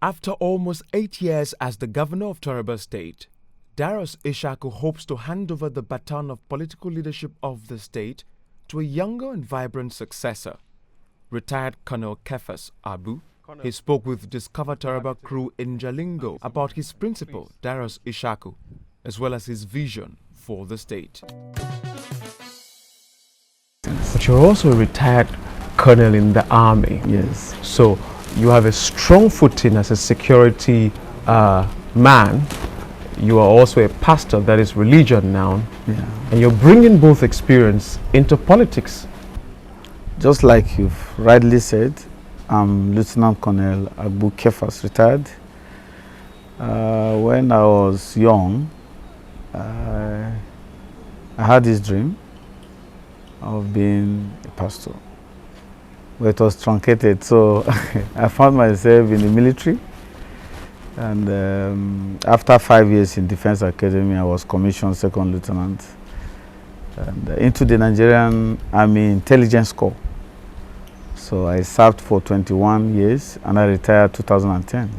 After almost 8 years as the governor of Taraba State, Darius Ishaku hopes to hand over the baton of political leadership of the state to a younger and vibrant successor. Retired Colonel Kefas Agbu, he spoke with Discover Taraba crew in Jalingo about his principal, Darius Ishaku, as well as his vision for the state. But you're also a retired colonel in the army. Yes. So you have a strong footing as a security man. You are also a pastor, that is religion now. Yeah. And you're bringing both experience into politics. Just like you've rightly said, I'm Lieutenant Colonel Agbu Kefas, retired. When I was young, I had this dream of being a pastor, but it was truncated, so I found myself in the military. And after 5 years in Defense Academy, I was commissioned second lieutenant and into the Nigerian Army Intelligence Corps. So I served for 21 years and I retired 2010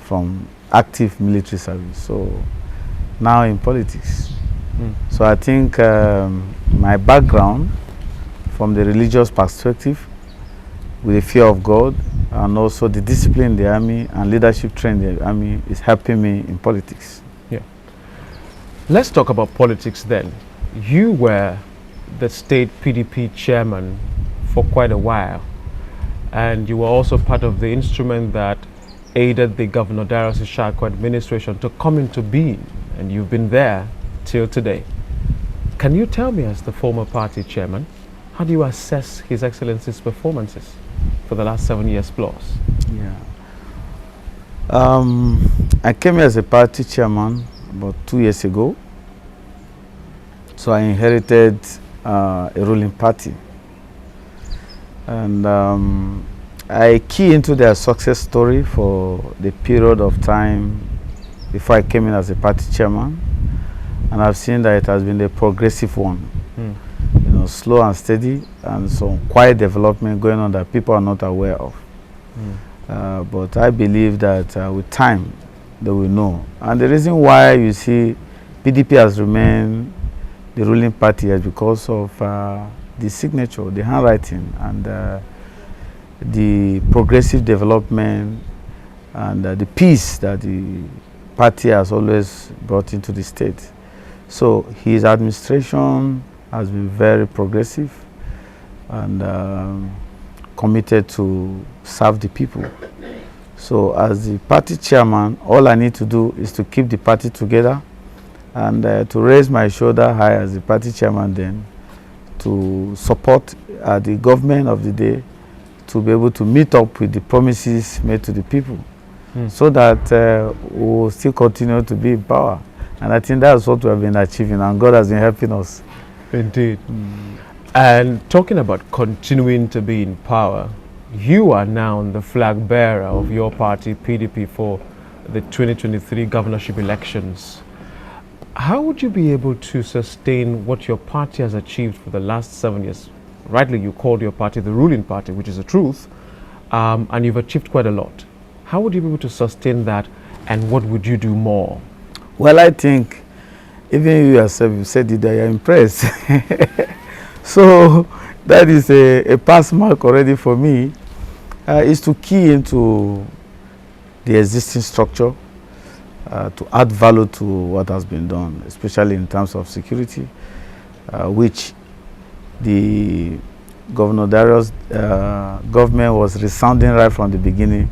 from active military service. So now in politics. So I think my background from the religious perspective, with the fear of God, and also the discipline in the army and leadership training in the army is helping me in politics. Yeah. Let's talk about politics then. You were the state PDP chairman for quite a while, and you were also part of the instrument that aided the Governor Darius Ishaku administration to come into being, and you've been there till today. Can you tell me, as the former party chairman, how do you assess His Excellency's performances for the last 7 years plus? Yeah. I came here as a party chairman about 2 years ago. So I inherited a ruling party. And I key into their success story for the period of time before I came in as a party chairman. And I've seen that it has been a progressive one. You know, slow and steady, and some quiet development going on that people are not aware of. But I believe that with time, they will know. And the reason why you see PDP has remained the ruling party is because of the signature, the handwriting, and the progressive development and the peace that the party has always brought into the state. So his administration has been very progressive and committed to serve the people. So as the party chairman, all I need to do is to keep the party together and to raise my shoulder high as the party chairman, then to support the government of the day to be able to meet up with the promises made to the people, so that we will still continue to be in power. And I think that's what we have been achieving, and God has been helping us. Indeed. And talking about continuing to be in power, you are now the flag bearer of your party, PDP, for the 2023 governorship elections. How would you be able to sustain what your party has achieved for the last 7 years? Rightly, you called your party the ruling party, which is the truth, and you've achieved quite a lot. How would you be able to sustain that, and what would you do more? Well, I think even you yourself, you said it, that you're impressed. So that is a pass mark already for me, is to key into the existing structure, to add value to what has been done, especially in terms of security, which the Governor Darius government was resounding right from the beginning: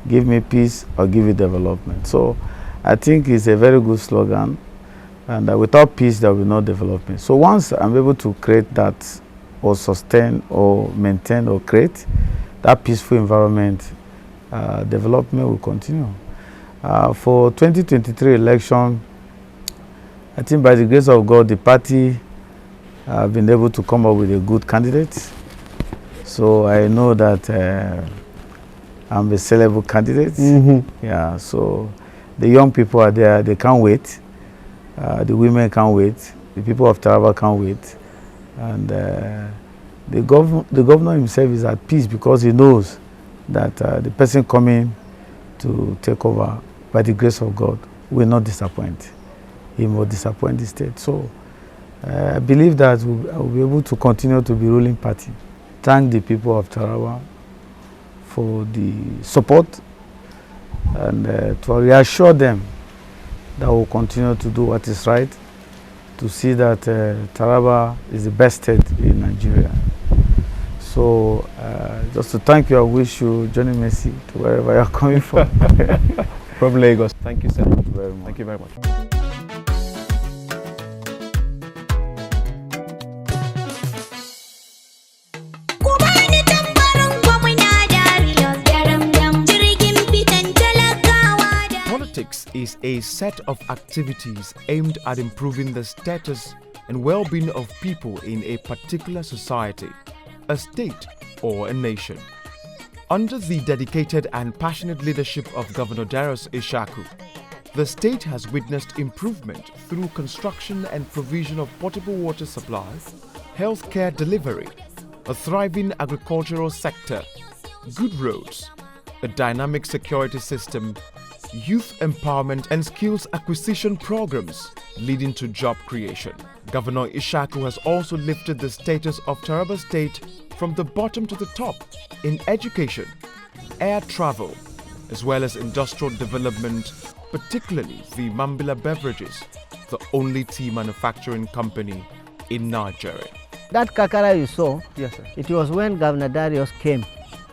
give me peace or give you development. So I think it's a very good slogan, and without peace there will be no development. So once I'm able to create that, or sustain or maintain or create that peaceful environment, development will continue. For 2023 election, I think by the grace of God, the party have been able to come up with a good candidate. So I know that I'm a sellable candidate. Yeah, so the young people are there, they can't wait. The women can't wait. The people of Taraba can't wait. And the governor himself is at peace because he knows that the person coming to take over by the grace of God will not disappoint. He will disappoint the state. So I believe that I will be able to continue to be ruling party. Thank the people of Taraba for the support and to reassure them that we will continue to do what is right, to see that Taraba is the best state in Nigeria. So just to thank you, I wish you Johnny Mercy to wherever you're coming from. From Lagos. Thank you, sir. Thank you very much. Thank you very much. Politics is a set of activities aimed at improving the status and well-being of people in a particular society, a state, or a nation. Under the dedicated and passionate leadership of Governor Darius Ishaku, the state has witnessed improvement through construction and provision of potable water supply, healthcare delivery, a thriving agricultural sector, good roads, a dynamic security system, youth empowerment and skills acquisition programs leading to job creation. Governor Ishaku has also lifted the status of Taraba State from the bottom to the top in education, air travel, as well as industrial development, particularly the Mambila Beverages, the only tea manufacturing company in Nigeria. That kakara you saw, Yes, sir. it was when Governor Darius came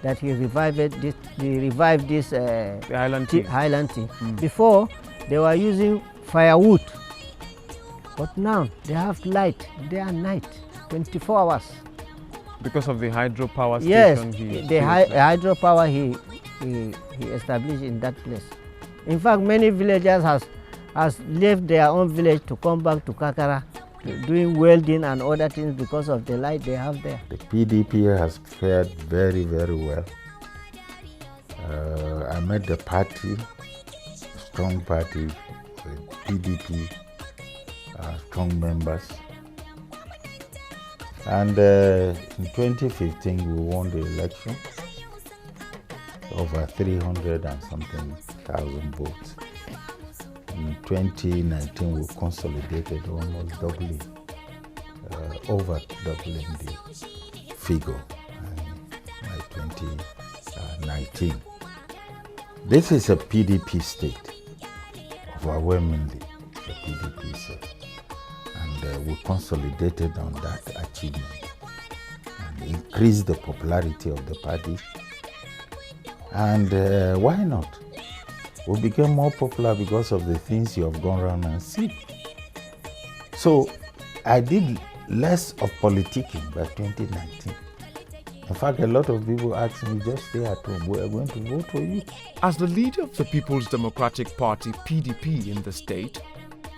that he revived this, The Highland tea. Highland tea. Before, they were using firewood, but now they have light day and night, 24 hours. Because of the hydropower Yes, station the hydropower he established in that place. In fact, many villagers has left their own village to come back to Kakara, doing welding and other things because of the light they have there. The PDP has fared very, very well. I met the party, strong party, with PDP, strong members. And in 2015, we won the election, over 300 and something thousand votes. In 2019, we consolidated almost doubling, over doubling the figure by 2019. This is a PDP state, overwhelmingly the PDP state. And we consolidated on that achievement and increased the popularity of the party. And why not? We became more popular because of the things you have gone around and seen. So I did less of politicking by 2019. In fact, a lot of people asked me, just stay at home, we are going to vote for you. As the leader of the People's Democratic Party, PDP, in the state,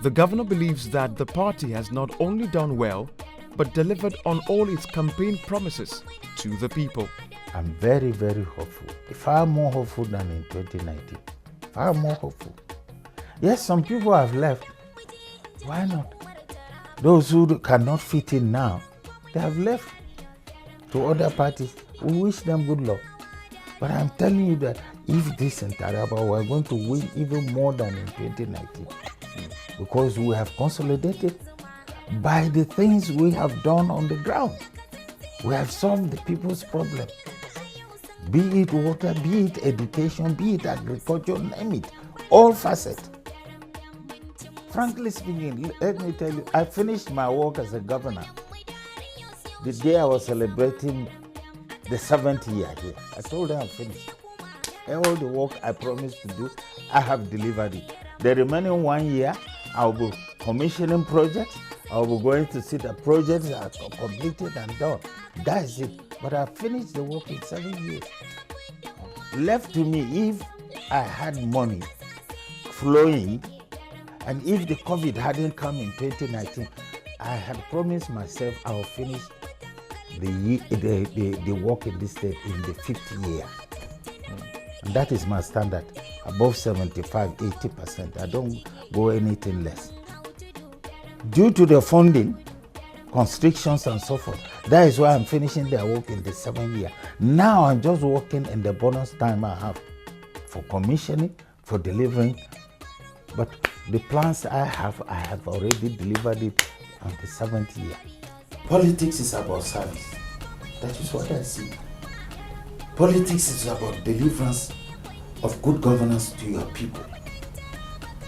the governor believes that the party has not only done well, but delivered on all its campaign promises to the people. I'm very, very hopeful. Far more hopeful than in 2019. Far more hopeful. Yes, some people have left. Why not? Those who cannot fit in now, they have left to other parties. We wish them good luck. But I'm telling you that if this in Taraba, we're going to win even more than in 2019. Because we have consolidated by the things we have done on the ground. We have solved the people's problem. Be it water, be it education, be it agriculture, name it, all facets. Frankly speaking, let me tell you, I finished my work as a governor the day I was celebrating the 7th year here. I told them I'm finished. All the work I promised to do, I have delivered it. The remaining 1 year, I'll be commissioning projects. I'll be going to see the projects are completed and done. That's it. But I finished the work in 7 years. Left to me, if I had money flowing, and if the COVID hadn't come in 2019, I had promised myself I will finish the work in this state in the 5th year. And that is my standard, above 75, 80%. I don't go anything less. Due to the funding, constrictions and so forth, That is why I'm finishing their work in the 7th year. Now I'm just working in the bonus time I have for commissioning, for delivering. But the plans I have already delivered it on the 7th year. Politics is about service. That is what I see. Politics is about deliverance of good governance to your people.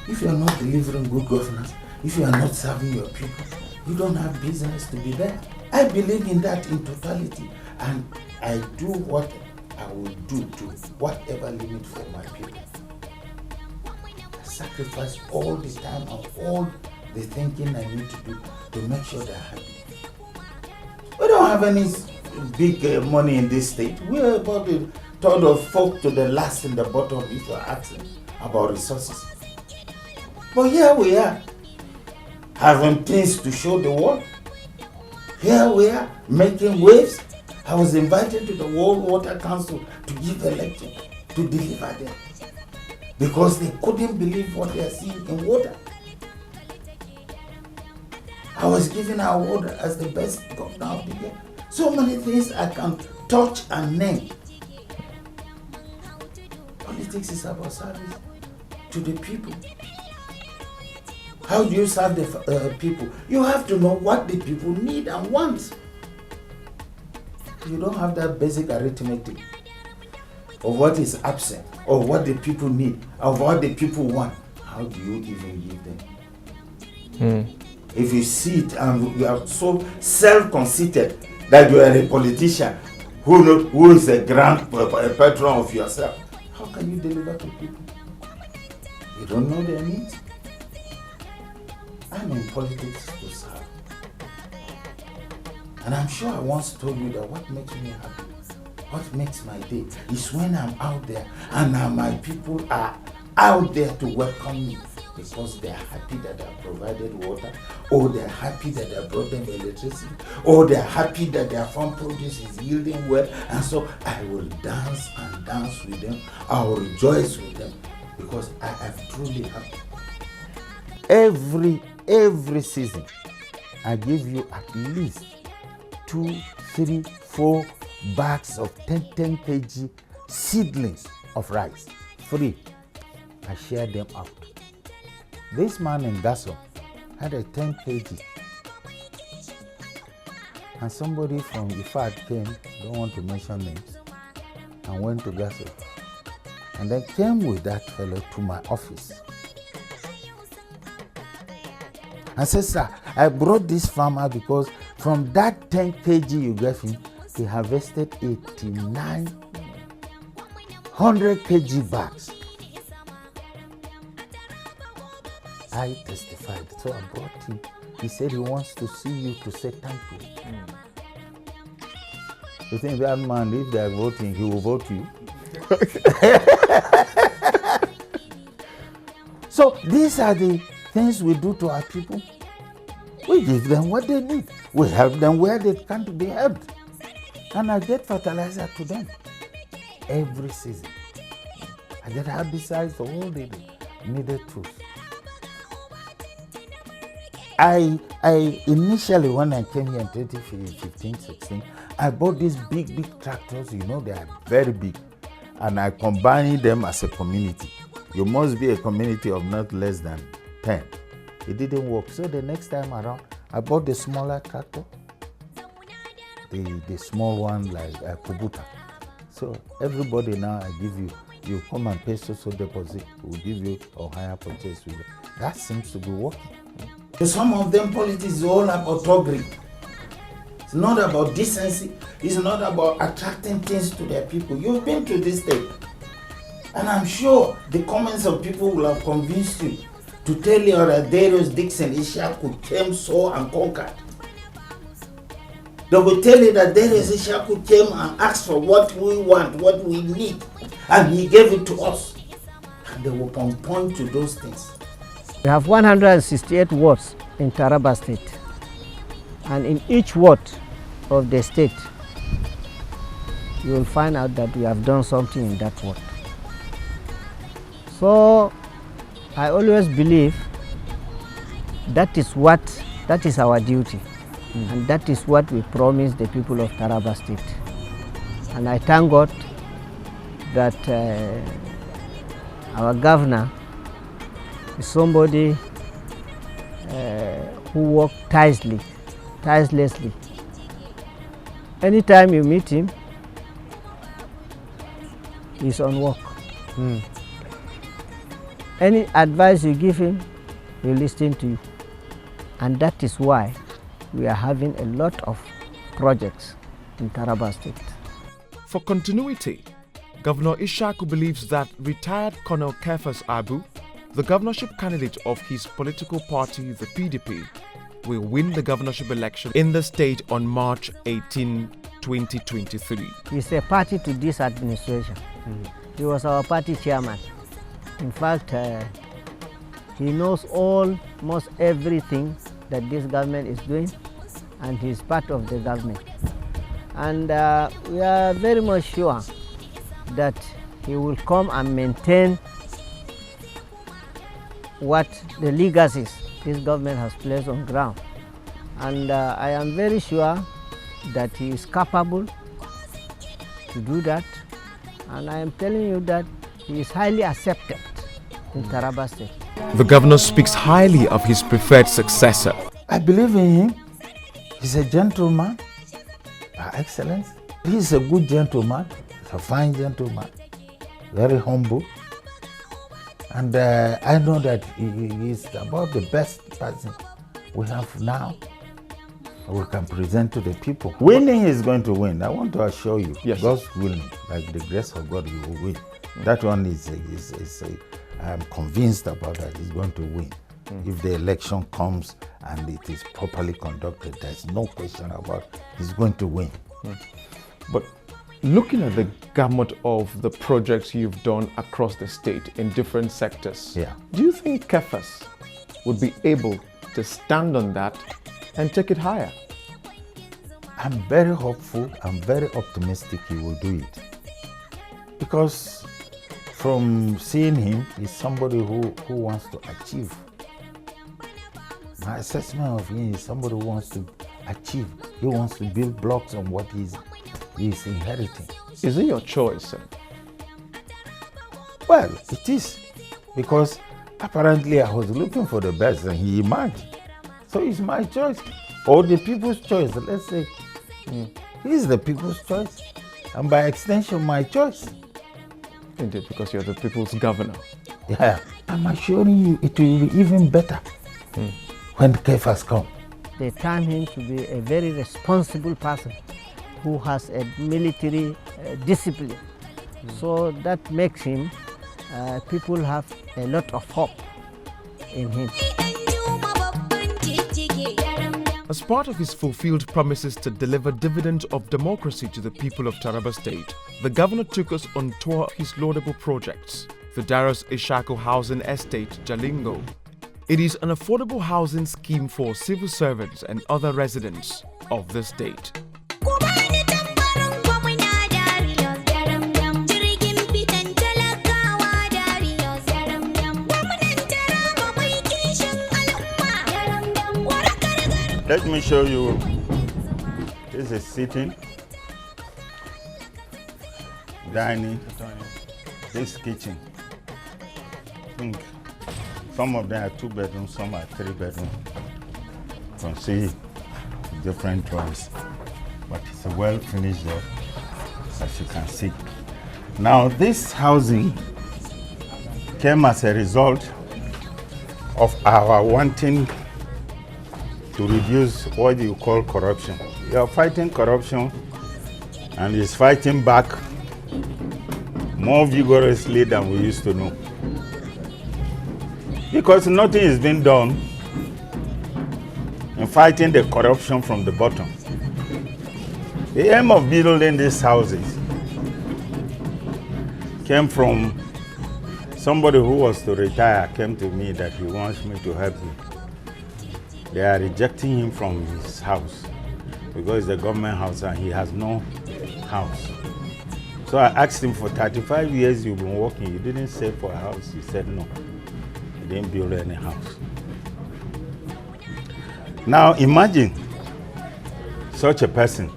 If you are not delivering good governance, if you are not serving your people, you don't have business to be there. I believe in that in totality, and I do what I will do to whatever limit for my people. I sacrifice all the time and all the thinking I need to do to make sure they're happy. We don't have any big money in this state. We're about the third of folk to the last in the bottom if you're asking about resources. But here we are, having things to show the world. Here we are, making waves. I was invited to the World Water Council to give a lecture, to deliver them, because they couldn't believe what they are seeing in water. I was given an award as the best governor of the year. So many things I can touch and name. Politics is about service to the people. How do you serve the people? You have to know what the people need and want. You don't have that basic arithmetic of what is absent, or what the people need, of what the people want. How do you even give them? If you see it and you are so self-conceited that you are a politician who is a grand patron of yourself, how can you deliver to people? You don't know their needs. I'm in politics to serve. And I'm sure I once told you that what makes me happy, what makes my day, is when I'm out there and my people are out there to welcome me, because they are happy that I provided water, or they are happy that I brought them electricity, or they are happy that their farm produce is yielding well, and so I will dance and dance with them. I will rejoice with them, because I am truly happy. Every season, I give you at least 2, 3, 4 bags of 10 kg seedlings of rice, free. I share them out. This man in Gaso had a 10 kg. And somebody from Ifad came, don't want to mention names, and went to Gaso. And then came with that fellow to my office. And said, sir, I brought this farmer because from that 10 kg you gave him, he harvested 8,900 kg bags. I testified, so I brought him. He said he wants to see you to say thank you. You think that man, if they are voting, he will vote you? So these are the things we do to our people. We give them what they need. We help them where they can't be helped. And I get fertilizer to them every season. I get herbicides for all the needed tools. I initially, when I came here in 2015, 16, I bought these big tractors. You know, they are very big. And I combined them as a community. You must be a community of not less than 10. It didn't work. So the next time around, I bought the smaller tractor, the small one like Kubuta. So everybody now I give you come and pay so deposit, we'll give you a higher purchase. That seems to be working. So some of them politics is all about thuggery. It's not about decency. It's not about attracting things to their people. You've been to this state. And I'm sure the comments of people will have convinced you to tell you that Darius Ishaku came, saw and conquered. They will tell you that Darius Ishaku came and asked for what we want, what we need, and he gave it to us. And they will point to those things. We have 168 wards in Taraba state, and in each ward of the state, you will find out that we have done something in that ward. So I always believe that is our duty. And that is what we promised the people of Taraba State. And I thank God that our governor is somebody who works tirelessly. Anytime you meet him, he's on work. Any advice you give him, he'll listen to you. And that is why we are having a lot of projects in Taraba State. For continuity, Governor Ishaku believes that retired Colonel Kefas Agbu, the governorship candidate of his political party, the PDP, will win the governorship election in the state on March 18, 2023. He's a party to this administration. He was our party chairman. In fact, he knows almost everything that this government is doing, and he's part of the government. And we are very much sure that he will come and maintain what the legacies this government has placed on ground. And I am very sure that he is capable to do that. And I am telling you that he is highly accepted in Taraba State. The governor speaks highly of his preferred successor. I believe in him. He's a gentleman, by excellence. He's a good gentleman. He's a fine gentleman, very humble. And I know that he is about the best person we have now we can present to the people. Winning is going to win. I want to assure you, yes. God's willing, like the grace of God, you will win. That one is I'm convinced about that. He's going to win. If the election comes and it is properly conducted, there's no question about it. He's going to win. But looking at the gamut of the projects you've done across the state in different sectors, do you think Kefas would be able to stand on that and take it higher? I'm very hopeful, I'm very optimistic he will do it. Because from seeing him, he's somebody who wants to achieve. My assessment of him is somebody who wants to achieve. He wants to build blocks on what he's inheriting. Is it your choice, sir? Well, it is. Because apparently I was looking for the best and he emerged. So it's my choice. Or the people's choice, let's say. He's the people's choice. And by extension, my choice. Indeed, because you're the people's governor. Yeah. I'm assuring you it will be even better when Kefas come. They term him to be a very responsible person who has a military discipline. So that makes him, people have a lot of hope in him. As part of his fulfilled promises to deliver dividend of democracy to the people of Taraba State, the governor took us on tour of his laudable projects, the Darius Ishaku Housing Estate, Jalingo. It is an affordable housing scheme for civil servants and other residents of the state. Let me show you. This is sitting, dining, this kitchen. I think some of them are 2 bedrooms, some are 3 bedrooms. You can see different drawings, but it's a well finished job, as you can see. Now this housing came as a result of our wanting to reduce what you call corruption. You are fighting corruption and is fighting back more vigorously than we used to know. Because nothing is being done in fighting the corruption from the bottom. The aim of building these houses came from somebody who was to retire, came to me that he wants me to help him. They are rejecting him from his house because it's a government house and he has no house. So I asked him, for 35 years you've been working, you didn't save for a house? He said no, he didn't build any house. Now imagine such a person,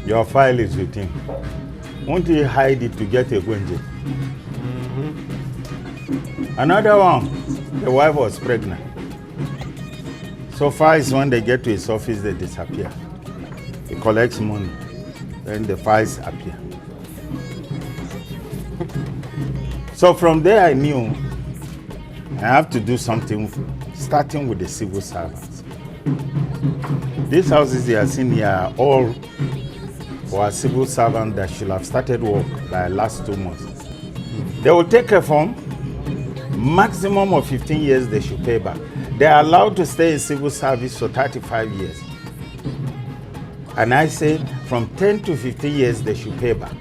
your file is with him. Won't he hide it to get a Gwenje? Another one, the wife was pregnant. So far is when they get to his office, they disappear. He collects money, then the files appear. So from there I knew I have to do something, starting with the civil servants. These houses you are seeing here are all for a civil servant that should have started work by the last 2 months. They will take a form, maximum of 15 years they should pay back. They are allowed to stay in civil service for 35 years. And I say from 10 to 15 years they should pay back.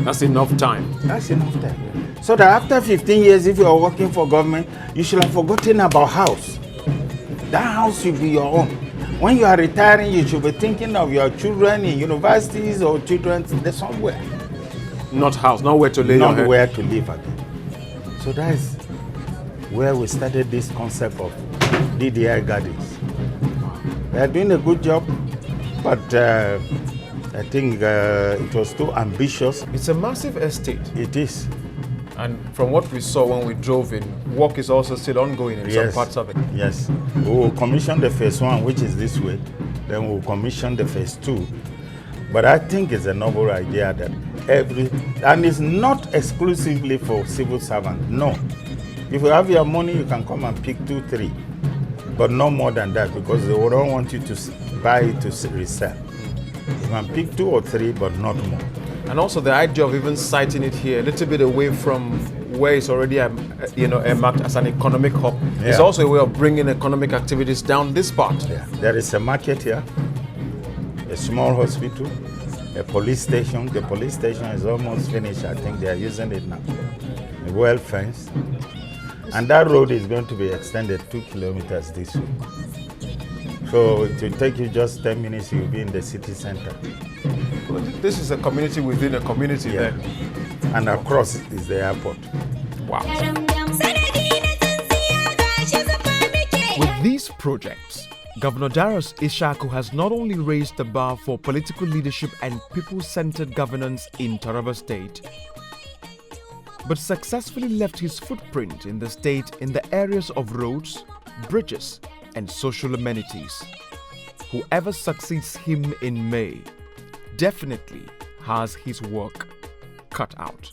That's enough time. That's enough time. So that after 15 years, if you are working for government, you should have forgotten about house. That house should be your own. When you are retiring, you should be thinking of your children in universities or children somewhere. Not house, not where to lay your head. Not where to live again. So that is where we started this concept of DDI gardens. They are doing a good job, but I think it was too ambitious. It's a massive estate. It is. And from what we saw when we drove in, work is also still ongoing in some parts of it. Yes. We will commission the phase 1, which is this way. Then we will commission the phase 2. But I think it's a novel idea that and it's not exclusively for civil servants. No. If you have your money, you can come and pick 2, 3. But no more than that, because they don't want you to buy it to resell. You can pick 2 or 3, but not more. And also the idea of even siting it here, a little bit away from where it's already marked as an economic hub, is also a way of bringing economic activities down this part. Yeah. There is a market here, a small hospital, a police station. The police station is almost finished. I think they are using it now. Well fenced. And that road is going to be extended 2 kilometers this way. So it will take you just 10 minutes, you'll be in the city center. Well, this is a community within a community then. And across is the airport. Wow. With these projects, Governor Darius Ishaku has not only raised the bar for political leadership and people-centered governance in Taraba State, but successfully left his footprint in the state in the areas of roads, bridges, and social amenities. Whoever succeeds him in May definitely has his work cut out.